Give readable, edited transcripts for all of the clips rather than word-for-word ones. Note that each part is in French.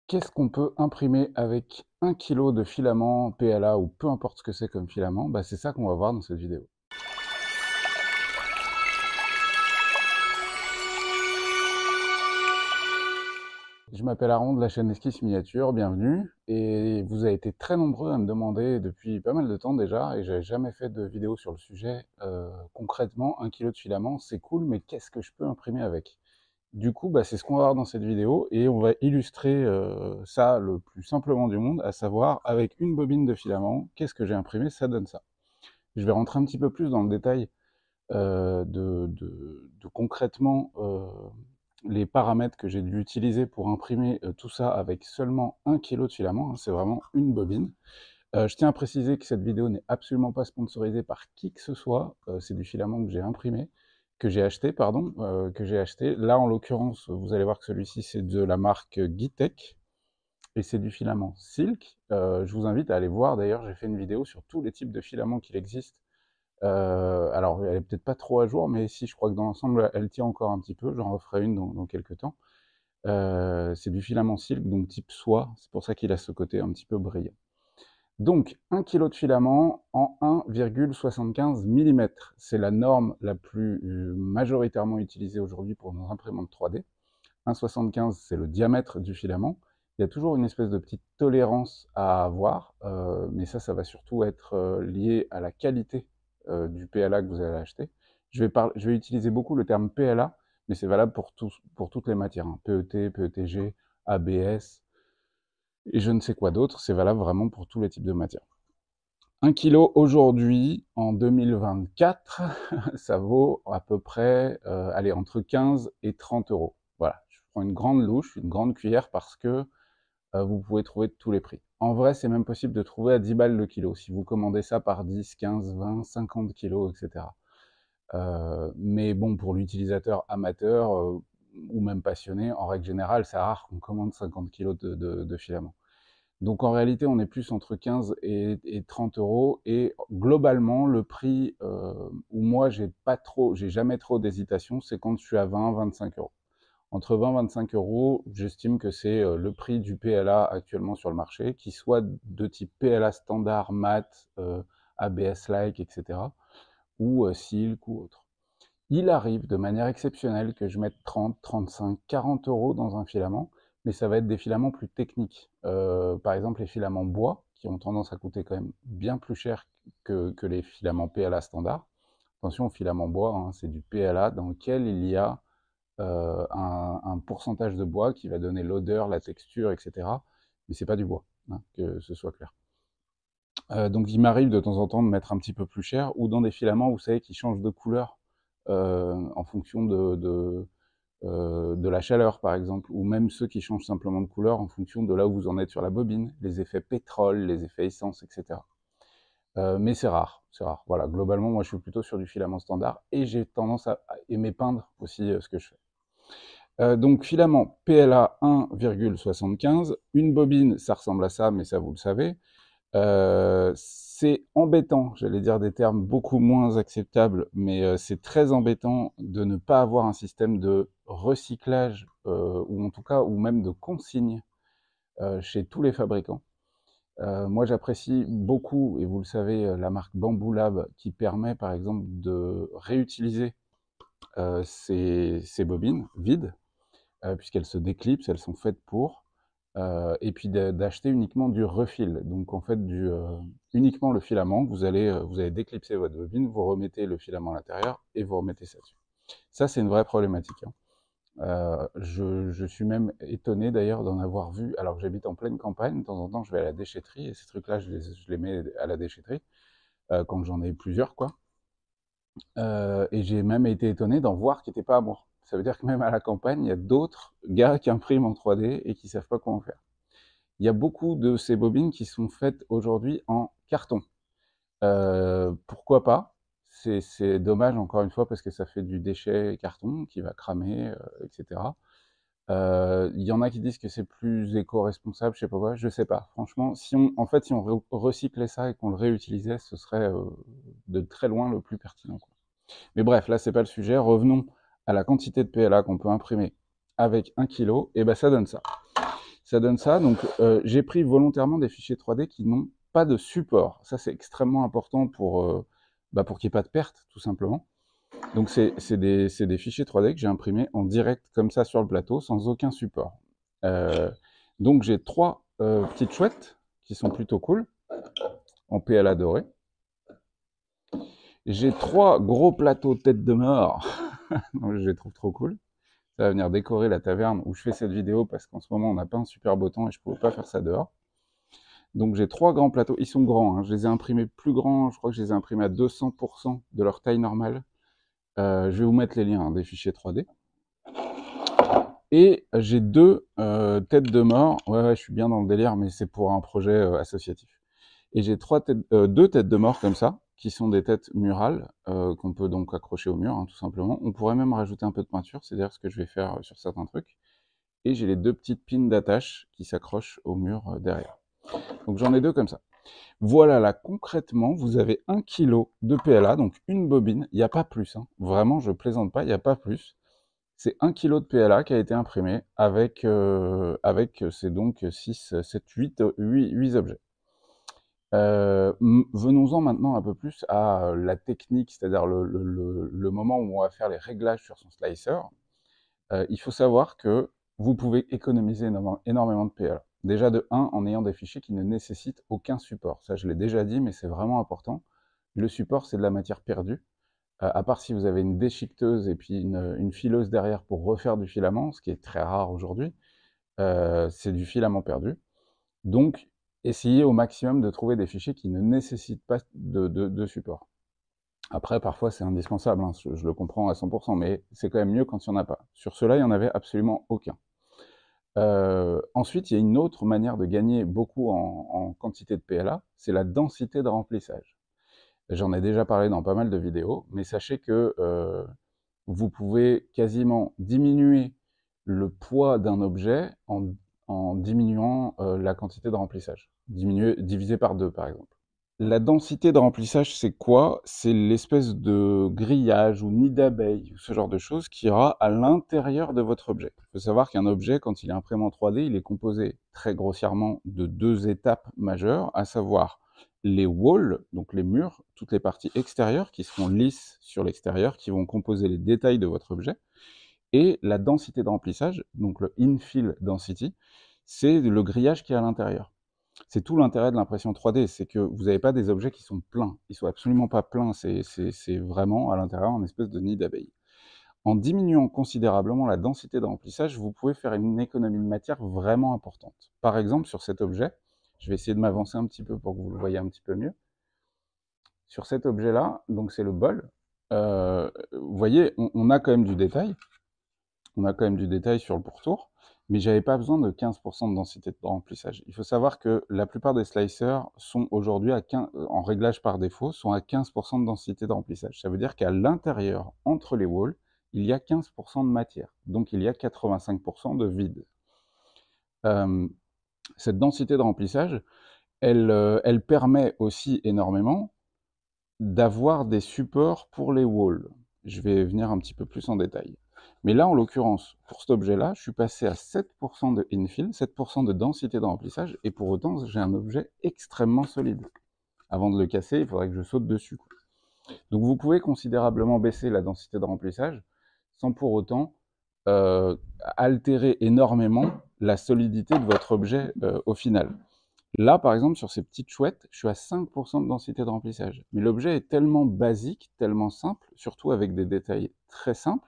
Qu'est-ce qu'on peut imprimer avec 1 kg de filament PLA ou peu importe ce que c'est comme filament? C'est ça qu'on va voir dans cette vidéo. Je m'appelle Aaron de la chaîne Esquisse Miniature, bienvenue. Et vous avez été très nombreux à me demander depuis pas mal de temps déjà, et j'avais jamais fait de vidéo sur le sujet. Concrètement, 1 kg de filament, c'est cool, mais qu'est-ce que je peux imprimer avec? Du coup, c'est ce qu'on va voir dans cette vidéo, et on va illustrer ça le plus simplement du monde, à savoir avec une bobine de filament, qu'est-ce que j'ai imprimé, ça donne ça. Je vais rentrer un petit peu plus dans le détail de concrètement les paramètres que j'ai dû utiliser pour imprimer tout ça avec seulement 1 kg de filament, hein, c'est vraiment une bobine. Je tiens à préciser que cette vidéo n'est absolument pas sponsorisée par qui que ce soit, c'est du filament que j'ai imprimé, que j'ai acheté, pardon, que j'ai acheté. Là, en l'occurrence, vous allez voir que celui-ci, c'est de la marque Gitech, et c'est du filament Silk. Je vous invite à aller voir, d'ailleurs, j'ai fait une vidéo sur tous les types de filaments qu'il existe. Alors, elle est peut-être pas trop à jour, mais si, je crois que dans l'ensemble, elle tient encore un petit peu. J'en referai une dans quelques temps. C'est du filament silk, donc type soie. C'est pour ça qu'il a ce côté un petit peu brillant. Donc, 1 kg de filament en 1,75 mm. C'est la norme la plus majoritairement utilisée aujourd'hui pour nos imprimantes 3D. 1,75, c'est le diamètre du filament. Il y a toujours une espèce de petite tolérance à avoir, mais ça va surtout être lié à la qualité du PLA que vous allez acheter. Je vais utiliser beaucoup le terme PLA, mais c'est valable pour toutes les matières, hein. PET, PETG, ABS, et je ne sais quoi d'autre, c'est valable vraiment pour tous les types de matières. 1 kg aujourd'hui, en 2024, ça vaut à peu près allez, entre 15 et 30 euros. Voilà, je prends une grande louche, une grande cuillère, parce que vous pouvez trouver de tous les prix. En vrai, c'est même possible de trouver à 10 balles le kilo, si vous commandez ça par 10, 15, 20, 50 kilos, etc. Mais bon, pour l'utilisateur amateur ou même passionné, en règle générale, c'est rare qu'on commande 50 kilos de filament. Donc en réalité, on est plus entre 15 et 30 euros. Et globalement, le prix où moi, j'ai jamais trop d'hésitation, c'est quand je suis à 20, 25 euros. Entre 20 et 25 euros, j'estime que c'est le prix du PLA actuellement sur le marché, qui soit de type PLA standard, mat, ABS-like, etc., ou silk ou autre. Il arrive de manière exceptionnelle que je mette 30, 35, 40 euros dans un filament, mais ça va être des filaments plus techniques. Par exemple, les filaments bois, qui ont tendance à coûter quand même bien plus cher que les filaments PLA standard. Attention, au filament bois, hein, c'est du PLA dans lequel il y a un pourcentage de bois qui va donner l'odeur, la texture, etc. Mais c'est pas du bois, hein, que ce soit clair. Donc il m'arrive de temps en temps de mettre un petit peu plus cher, ou dans des filaments, vous savez, qui changent de couleur en fonction de la chaleur, par exemple, ou même ceux qui changent simplement de couleur en fonction de là où vous en êtes sur la bobine, les effets pétrole, les effets essence, etc. Mais c'est rare, c'est rare. Voilà, globalement, moi je suis plutôt sur du filament standard, et j'ai tendance à aimer peindre aussi ce que je fais. Donc filament PLA 1,75, une bobine, ça ressemble à ça, mais ça vous le savez. C'est embêtant, j'allais dire des termes beaucoup moins acceptables, mais c'est très embêtant de ne pas avoir un système de recyclage, ou en tout cas, ou même de consigne chez tous les fabricants. Moi, j'apprécie beaucoup, et vous le savez, la marque Bamboo Lab, qui permet par exemple de réutiliser ces bobines vides, puisqu'elles se déclipsent, elles sont faites pour, et puis d'acheter uniquement du refill. Donc en fait, uniquement le filament, vous allez déclipser votre bobine, vous remettez le filament à l'intérieur et vous remettez ça dessus. Ça, c'est une vraie problématique, hein. Je suis même étonné d'ailleurs d'en avoir vu, alors que j'habite en pleine campagne. De temps en temps, je vais à la déchetterie, et ces trucs-là, je les mets à la déchetterie, quand j'en ai plusieurs, quoi. Et j'ai même été étonné d'en voir qui n'étaient pas à moi. Ça veut dire que même à la campagne, il y a d'autres gars qui impriment en 3D et qui ne savent pas comment faire. Il y a beaucoup de ces bobines qui sont faites aujourd'hui en carton. Pourquoi pas? C'est dommage, encore une fois, parce que ça fait du déchet carton qui va cramer, etc. Il y en a qui disent que c'est plus éco-responsable, je sais pas quoi, je sais pas. Franchement, si on recyclait ça et qu'on le réutilisait, ce serait de très loin le plus pertinent, quoi. Mais bref, là, c'est pas le sujet. Revenons à la quantité de PLA qu'on peut imprimer avec 1 kg, et ben ça donne ça. Ça donne ça. Donc, j'ai pris volontairement des fichiers 3D qui n'ont pas de support. Ça, c'est extrêmement important pour qu'il n'y ait pas de perte, tout simplement. Donc, c'est des fichiers 3D que j'ai imprimés en direct, comme ça, sur le plateau, sans aucun support. Donc, j'ai 3 petites chouettes qui sont plutôt cool, en PLA doré. J'ai 3 gros plateaux tête de mort. Donc, je les trouve trop cool. Ça va venir décorer la taverne où je fais cette vidéo parce qu'en ce moment, on n'a pas un super beau temps et je ne pouvais pas faire ça dehors. Donc, j'ai 3 grands plateaux. Ils sont grands, hein. Je les ai imprimés plus grands. Je crois que je les ai imprimés à 200% de leur taille normale. Je vais vous mettre les liens, hein, des fichiers 3D. Et j'ai 2 têtes de mort. Ouais, je suis bien dans le délire, mais c'est pour un projet associatif. Et j'ai 2 têtes de mort comme ça, qui sont des têtes murales, qu'on peut donc accrocher au mur, hein, tout simplement. On pourrait même rajouter un peu de peinture, c'est d'ailleurs ce que je vais faire sur certains trucs. Et j'ai les 2 petites pins d'attache qui s'accrochent au mur derrière. Donc j'en ai 2 comme ça. Voilà, là, concrètement, vous avez 1 kg de PLA, donc une bobine, il n'y a pas plus, hein. Vraiment, je plaisante pas, il n'y a pas plus. C'est 1 kg de PLA qui a été imprimé avec c'est donc 6, 7, 8 objets. Venons-en maintenant un peu plus à la technique, c'est-à-dire le moment où on va faire les réglages sur son slicer. Il faut savoir que vous pouvez économiser énormément de PLA. Déjà de 1, en ayant des fichiers qui ne nécessitent aucun support. Ça, je l'ai déjà dit, mais c'est vraiment important. Le support, c'est de la matière perdue. À part si vous avez une déchiqueteuse et puis une fileuse derrière pour refaire du filament, ce qui est très rare aujourd'hui, c'est du filament perdu. Donc, essayez au maximum de trouver des fichiers qui ne nécessitent pas de support. Après, parfois, c'est indispensable, hein, je le comprends à 100%, mais c'est quand même mieux quand il n'y en a pas. Sur cela, il n'y en avait absolument aucun. Ensuite, il y a une autre manière de gagner beaucoup en quantité de PLA, c'est la densité de remplissage. J'en ai déjà parlé dans pas mal de vidéos, mais sachez que vous pouvez quasiment diminuer le poids d'un objet en diminuant la quantité de remplissage. Divisé par 2, par exemple. La densité de remplissage, c'est quoi? C'est l'espèce de grillage ou nid d'abeille, ou ce genre de choses qui ira à l'intérieur de votre objet. Il faut savoir qu'un objet, quand il est imprimé en 3D, il est composé très grossièrement de 2 étapes majeures, à savoir les walls, donc les murs, toutes les parties extérieures qui seront lisses sur l'extérieur, qui vont composer les détails de votre objet, et la densité de remplissage, donc le infill density, c'est le grillage qui est à l'intérieur. C'est tout l'intérêt de l'impression 3D, c'est que vous n'avez pas des objets qui sont pleins. Ils sont absolument pas pleins, c'est vraiment à l'intérieur une espèce de nid d'abeille. En diminuant considérablement la densité de remplissage, vous pouvez faire une économie de matière vraiment importante. Par exemple, sur cet objet, je vais essayer de m'avancer un petit peu pour que vous le voyez un petit peu mieux. Sur cet objet-là, donc c'est le bol, vous voyez, on a quand même du détail. On a quand même du détail sur le pourtour, mais j'avais pas besoin de 15% de densité de remplissage. Il faut savoir que la plupart des slicers sont aujourd'hui en réglage par défaut, sont à 15% de densité de remplissage. Ça veut dire qu'à l'intérieur, entre les walls, il y a 15% de matière. Donc il y a 85% de vide. Cette densité de remplissage, elle permet aussi énormément d'avoir des supports pour les walls. Je vais venir un petit peu plus en détail. Mais là, en l'occurrence, pour cet objet-là, je suis passé à 7% de infill, 7% de densité de remplissage, et pour autant, j'ai un objet extrêmement solide. Avant de le casser, il faudrait que je saute dessus. Donc vous pouvez considérablement baisser la densité de remplissage sans pour autant altérer énormément la solidité de votre objet au final. Là, par exemple, sur ces petites chouettes, je suis à 5% de densité de remplissage. Mais l'objet est tellement basique, tellement simple, surtout avec des détails très simples,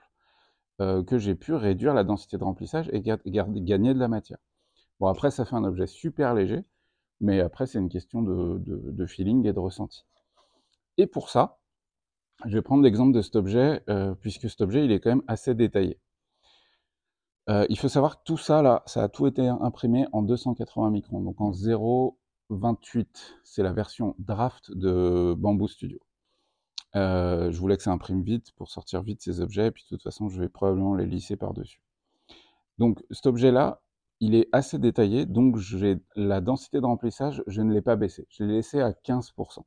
que j'ai pu réduire la densité de remplissage et gagner de la matière. Bon, après, ça fait un objet super léger, mais après, c'est une question de feeling et de ressenti. Et pour ça, je vais prendre l'exemple de cet objet, puisque cet objet, il est quand même assez détaillé. Il faut savoir que tout ça, là, ça a tout été imprimé en 280 microns, donc en 0,28. C'est la version draft de Bamboo Studio. Je voulais que ça imprime vite pour sortir vite ces objets, et puis de toute façon, je vais probablement les lisser par-dessus. Donc cet objet-là, il est assez détaillé, donc la densité de remplissage, je ne l'ai pas baissée. Je l'ai laissé à 15%.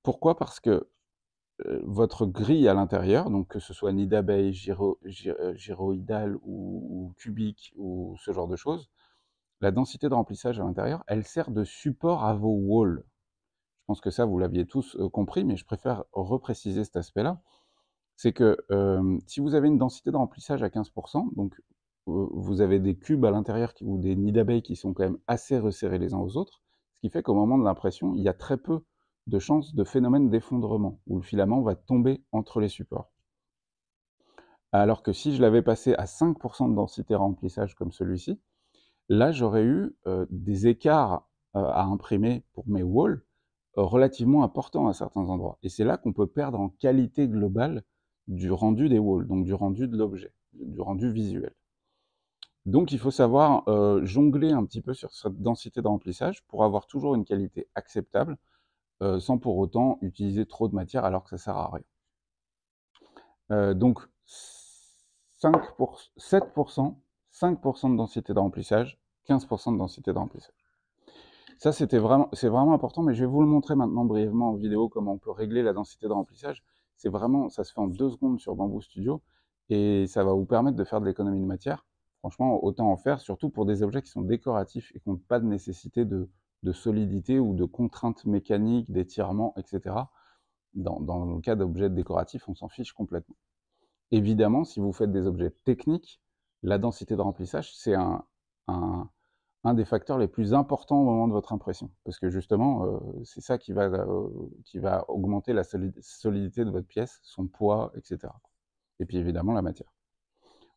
Pourquoi? Parce que votre grille à l'intérieur, donc que ce soit nid d'abeille, gyroïdal ou cubique ou ce genre de choses, la densité de remplissage à l'intérieur, elle sert de support à vos walls. Je pense que ça, vous l'aviez tous compris, mais je préfère repréciser cet aspect-là. C'est que si vous avez une densité de remplissage à 15%, donc vous avez des cubes à l'intérieur ou des nids d'abeilles qui sont quand même assez resserrés les uns aux autres, ce qui fait qu'au moment de l'impression, il y a très peu de chances de phénomène d'effondrement, où le filament va tomber entre les supports. Alors que si je l'avais passé à 5% de densité de remplissage comme celui-ci, là j'aurais eu des écarts à imprimer pour mes walls relativement importants à certains endroits. Et c'est là qu'on peut perdre en qualité globale du rendu des walls, donc du rendu de l'objet, du rendu visuel. Donc il faut savoir jongler un petit peu sur cette densité de remplissage pour avoir toujours une qualité acceptable, sans pour autant utiliser trop de matière alors que ça sert à rien. Donc 7%, 5% de densité de remplissage, 15% de densité de remplissage. Ça, c'est vraiment important, mais je vais vous le montrer maintenant brièvement en vidéo, comment on peut régler la densité de remplissage. Ça se fait en 2 secondes sur Bamboo Studio, et ça va vous permettre de faire de l'économie de matière. Franchement, autant en faire, surtout pour des objets qui sont décoratifs et qui n'ont pas de nécessité de solidité ou de contraintes mécaniques, d'étirement, etc. Dans le cas d'objets décoratifs, on s'en fiche complètement. Évidemment, si vous faites des objets techniques, la densité de remplissage, c'est un des facteurs les plus importants au moment de votre impression. Parce que justement, c'est ça qui va augmenter la solidité de votre pièce, son poids, etc. Et puis évidemment, la matière.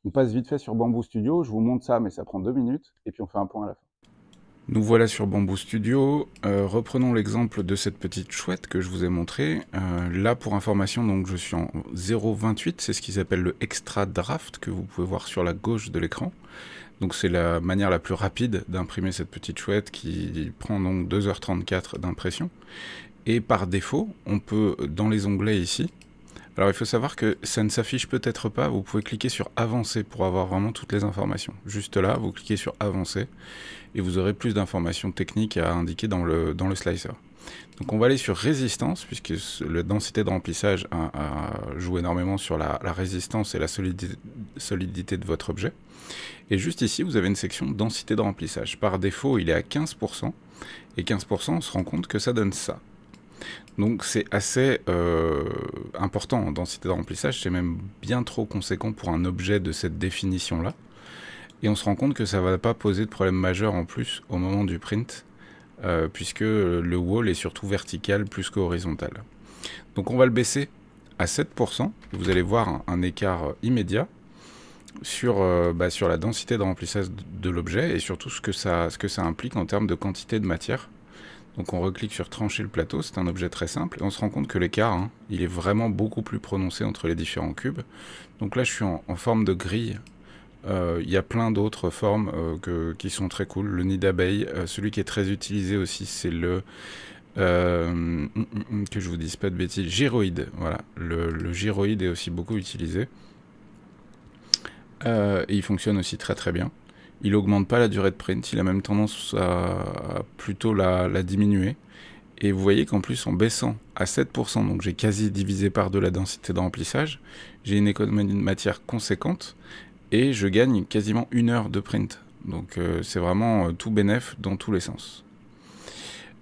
On passe vite fait sur Bamboo Studio, je vous montre ça, mais ça prend 2 minutes, et puis on fait un point à la fin. Nous voilà sur Bamboo Studio. Reprenons l'exemple de cette petite chouette que je vous ai montré. Là, pour information, donc je suis en 0.28, c'est ce qu'ils appellent le Extra Draft, que vous pouvez voir sur la gauche de l'écran. Donc c'est la manière la plus rapide d'imprimer cette petite chouette qui prend donc 2h34 d'impression. Et par défaut, on peut, dans les onglets ici, alors il faut savoir que ça ne s'affiche peut-être pas, vous pouvez cliquer sur Avancer pour avoir vraiment toutes les informations. Juste là, vous cliquez sur Avancer et vous aurez plus d'informations techniques à indiquer dans le slicer. Donc on va aller sur Résistance, puisque la densité de remplissage joue énormément sur la résistance et la solidité de votre objet. Et juste ici, vous avez une section densité de remplissage. Par défaut, il est à 15%, et 15%, on se rend compte que ça donne ça. Donc c'est assez important en densité de remplissage, c'est même bien trop conséquent pour un objet de cette définition-là. Et on se rend compte que ça ne va pas poser de problème majeur en plus au moment du print, puisque le wall est surtout vertical plus qu'horizontal. Donc on va le baisser à 7%, vous allez voir un écart immédiat sur la densité de remplissage de l'objet et surtout ce que ça implique en termes de quantité de matière. Donc on reclique sur trancher le plateau, c'est un objet très simple, et on se rend compte que l'écart, il est vraiment beaucoup plus prononcé entre les différents cubes. Donc là je suis en forme de grille, il y a plein d'autres formes qui sont très cool. Le nid d'abeille, celui qui est très utilisé aussi, c'est le... que je vous dise pas de bêtises, gyroïde, voilà. Le gyroïde est aussi beaucoup utilisé. Et il fonctionne aussi très très bien. Il augmente pas la durée de print, il a même tendance à plutôt la diminuer. Et vous voyez qu'en plus, en baissant à 7%, donc j'ai quasi divisé par 2 la densité de remplissage, j'ai une économie de matière conséquente, et je gagne quasiment 1 heure de print. Donc c'est vraiment tout bénef dans tous les sens.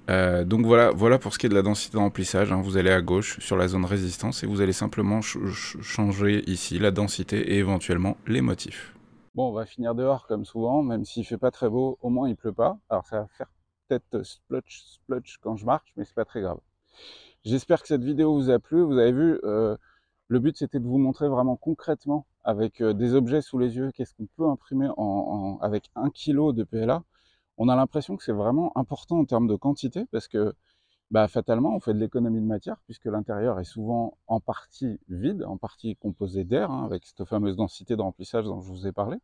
Donc voilà pour ce qui est de la densité de remplissage, vous allez à gauche sur la zone résistance et vous allez simplement changer ici la densité et éventuellement les motifs. Bon, on va finir dehors comme souvent, même s'il fait pas très beau, au moins il pleut pas. Alors ça va faire peut-être splotch quand je marche, mais c'est pas très grave. J'espère que cette vidéo vous a plu. Vous avez vu, le but c'était de vous montrer vraiment concrètement avec des objets sous les yeux, qu'est-ce qu'on peut imprimer avec 1 kg de PLA. On a l'impression que c'est vraiment important en termes de quantité parce que fatalement on fait de l'économie de matière puisque l'intérieur est souvent en partie vide, en partie composé d'air, avec cette fameuse densité de remplissage dont je vous ai parlé.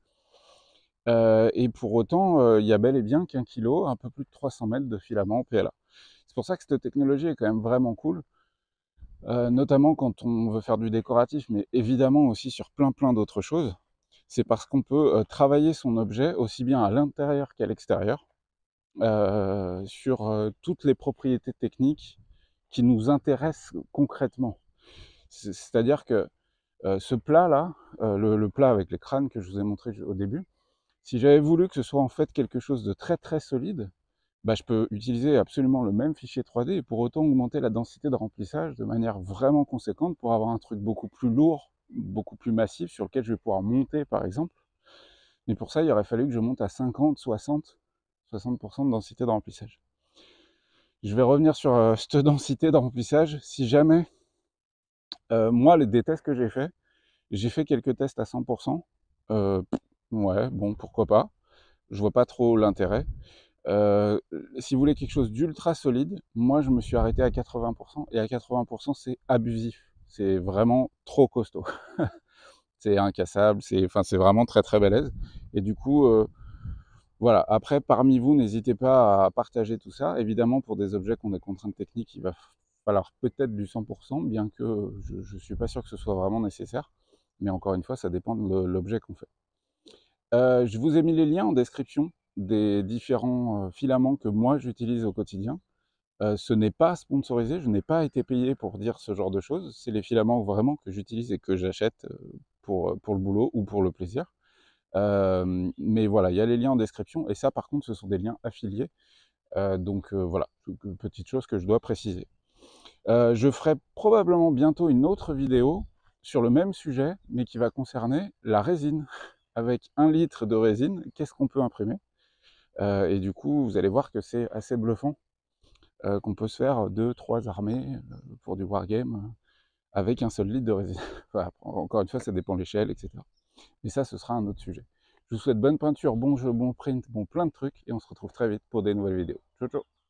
Et pour autant, il y a bel et bien qu'1 kg, un peu plus de 300 mètres de filament en PLA. C'est pour ça que cette technologie est quand même vraiment cool, notamment quand on veut faire du décoratif, mais évidemment aussi sur plein d'autres choses. C'est parce qu'on peut travailler son objet aussi bien à l'intérieur qu'à l'extérieur, sur toutes les propriétés techniques qui nous intéressent concrètement. C'est-à-dire que ce plat-là, le plat avec les crânes que je vous ai montré au début, Si j'avais voulu que ce soit en fait quelque chose de très très solide, bah, je peux utiliser absolument le même fichier 3D et pour autant augmenter la densité de remplissage de manière vraiment conséquente pour avoir un truc beaucoup plus lourd, beaucoup plus massif sur lequel je vais pouvoir monter par exemple. Mais pour ça, il aurait fallu que je monte à 50, 60, 60% de densité de remplissage. Je vais revenir sur cette densité de remplissage. Si jamais, moi, des tests que j'ai fait quelques tests à 100%. Euh, ouais, bon, pourquoi pas. Je vois pas trop l'intérêt. Si vous voulez quelque chose d'ultra solide, moi je me suis arrêté à 80%, et à 80% c'est abusif. C'est vraiment trop costaud. C'est incassable, c'est vraiment très très balèze. Et du coup, voilà. Après, parmi vous, n'hésitez pas à partager tout ça. Évidemment, pour des objets qui ont des contraintes techniques, il va falloir peut-être du 100%, bien que je ne suis pas sûr que ce soit vraiment nécessaire. Mais encore une fois, ça dépend de l'objet qu'on fait. Je vous ai mis les liens en description des différents filaments que moi j'utilise au quotidien. Ce n'est pas sponsorisé, je n'ai pas été payé pour dire ce genre de choses. C'est les filaments vraiment que j'utilise et que j'achète pour le boulot ou pour le plaisir. Mais voilà, il y a les liens en description. Et ça, par contre, ce sont des liens affiliés. Donc voilà, petite chose que je dois préciser. Je ferai probablement bientôt une autre vidéo sur le même sujet, mais qui va concerner la résine. Avec 1 litre de résine, qu'est-ce qu'on peut imprimer? Et du coup, vous allez voir que c'est assez bluffant, qu'on peut se faire 2, 3 armées pour du wargame avec 1 seul litre de résine. Voilà, encore une fois, ça dépend de l'échelle, etc. Mais ça, ce sera un autre sujet. Je vous souhaite bonne peinture, bon jeu, bon print, bon plein de trucs, et on se retrouve très vite pour des nouvelles vidéos. Ciao, ciao!